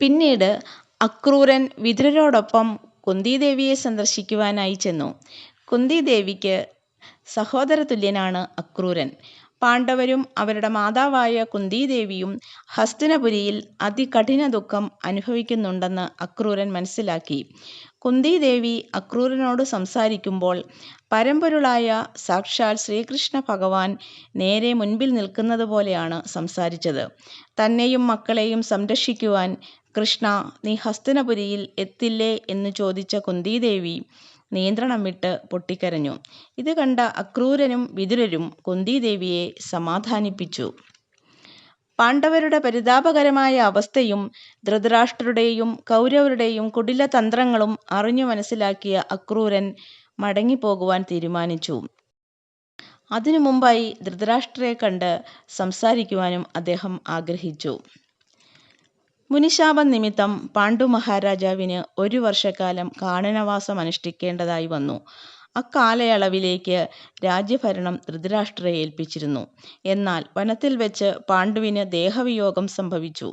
പിന്നീട് അക്രൂരൻ വിതുരരോടൊപ്പം കുന്തിദേവിയെ സന്ദർശിക്കുവാനായി ചെന്നു. കുന്തിദേവിക്ക് സഹോദരതുല്യനാണ് അക്രൂരൻ. പാണ്ഡവരും അവരുടെ മാതാവായ കുന്തിദേവിയും ഹസ്തിനപുരിയിൽ അതികഠിന ദുഃഖം അനുഭവിക്കുന്നുണ്ടെന്ന് അക്രൂരൻ മനസ്സിലാക്കി. കുന്തിദേവി അക്രൂരനോട് സംസാരിക്കുമ്പോൾ പരമ്പൊരുളായ സാക്ഷാൽ ശ്രീകൃഷ്ണ ഭഗവാൻ നേരെ മുൻപിൽ നിൽക്കുന്നത് പോലെയാണ് സംസാരിച്ചത്. തന്നെയും മക്കളെയും സംരക്ഷിക്കുവാൻ കൃഷ്ണ, നീ ഹസ്തിനപുരിയിൽ എത്തില്ലേ എന്ന് ചോദിച്ച കുന്തിദേവി നിയന്ത്രണം വിട്ട് പൊട്ടിക്കരഞ്ഞു. ഇത് കണ്ട അക്രൂരനും വിതുരരും കുന്തിദേവിയെ സമാധാനിപ്പിച്ചു. പാണ്ഡവരുടെ പരിതാപകരമായ അവസ്ഥയും ധൃതരാഷ്ട്രരുടെയും കൗരവരുടെയും കുടിലതന്ത്രങ്ങളും അറിഞ്ഞു മനസ്സിലാക്കിയ അക്രൂരൻ മടങ്ങിപ്പോകുവാൻ തീരുമാനിച്ചു. അതിനു മുമ്പായി ധൃതരാഷ്ട്രരെ കണ്ട് സംസാരിക്കുവാനും അദ്ദേഹം ആഗ്രഹിച്ചു. മുനിശാപം നിമിത്തം പാണ്ഡു മഹാരാജാവിന് 1 വർഷക്കാലം കാനനവാസം അനുഷ്ഠിക്കേണ്ടതായി വന്നു. അക്കാലയളവിലേക്ക് രാജ്യഭരണം ധൃതരാഷ്ട്രരെ ഏൽപ്പിച്ചിരുന്നു. എന്നാൽ വനത്തിൽ വെച്ച് പാണ്ഡുവിന് ദേഹവിയോഗം സംഭവിച്ചു.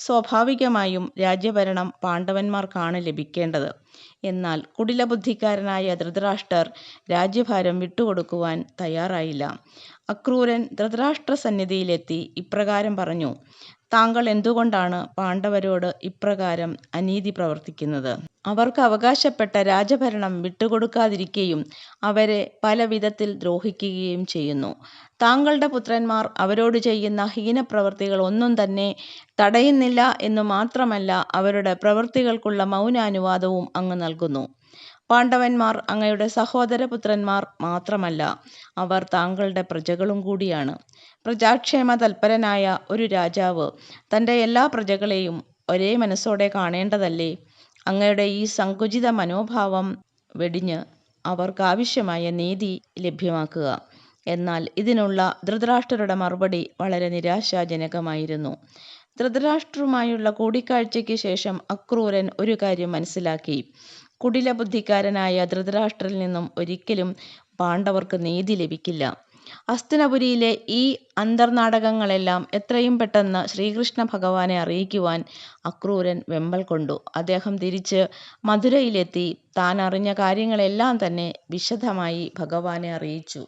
സ്വാഭാവികമായും രാജ്യഭരണം പാണ്ഡവന്മാർക്കാണ് ലഭിക്കേണ്ടത്. എന്നാൽ കുടിലബുദ്ധിക്കാരനായ ധൃതരാഷ്ട്രർ രാജ്യഭാരം വിട്ടുകൊടുക്കുവാൻ തയ്യാറായില്ല. അക്രൂരൻ ധൃതരാഷ്ട്ര സന്നിധിയിലെത്തി ഇപ്രകാരം പറഞ്ഞു: താങ്കൾ എന്തുകൊണ്ടാണ് പാണ്ഡവരോട് ഇപ്രകാരം അനീതി പ്രവർത്തിക്കുന്നത്? അവർക്ക് അവകാശപ്പെട്ട രാജഭരണം വിട്ടുകൊടുക്കാതിരിക്കുകയും അവരെ പല വിധത്തിൽ ദ്രോഹിക്കുകയും ചെയ്യുന്നു. താങ്കളുടെ പുത്രന്മാർ അവരോട് ചെയ്യുന്ന ഹീനപ്രവൃത്തികൾ ഒന്നും തന്നെ തടയുന്നില്ല എന്നു മാത്രമല്ല, അവരുടെ പ്രവൃത്തികൾക്കുള്ള മൗനാനുവാദവും അങ്ങ് നൽകുന്നു. പാണ്ഡവന്മാർ അങ്ങയുടെ സഹോദരപുത്രന്മാർ മാത്രമല്ല, അവർ താങ്കളുടെ പ്രജകളും കൂടിയാണ്. പ്രജാക്ഷേമ തൽപരനായ ഒരു രാജാവ് തൻ്റെ എല്ലാ പ്രജകളെയും ഒരേ മനസ്സോടെ കാണേണ്ടതല്ലേ? അങ്ങയുടെ ഈ സങ്കുചിത മനോഭാവം വെടിഞ്ഞ് അവർക്കാവശ്യമായ നീതി ലഭ്യമാക്കുക. എന്നാൽ ഇതിനുള്ള ധൃതരാഷ്ട്രരുടെ മറുപടി വളരെ നിരാശാജനകമായിരുന്നു. ധൃതരാഷ്ട്രരുമായുള്ള കൂടിക്കാഴ്ചയ്ക്ക് ശേഷം അക്രൂരൻ ഒരു കാര്യം മനസ്സിലാക്കി: കുടിലബുദ്ധിക്കാരനായ ധൃതരാഷ്ട്രരിൽ നിന്നും ഒരിക്കലും പാണ്ഡവർക്ക് നീതി ലഭിക്കില്ല. ഹസ്തിനപുരിയിലെ ഈ അന്തർനാടകങ്ങളെല്ലാം എത്രയും പെട്ടെന്ന് ശ്രീകൃഷ്ണ ഭഗവാനെ അറിയിക്കുവാൻ അക്രൂരൻ വെമ്പൽ കൊണ്ടു. അദ്ദേഹം തിരിച്ച് മധുരയിലെത്തി താൻ അറിഞ്ഞ കാര്യങ്ങളെല്ലാം തന്നെ വിശദമായി ഭഗവാനെ അറിയിച്ചു.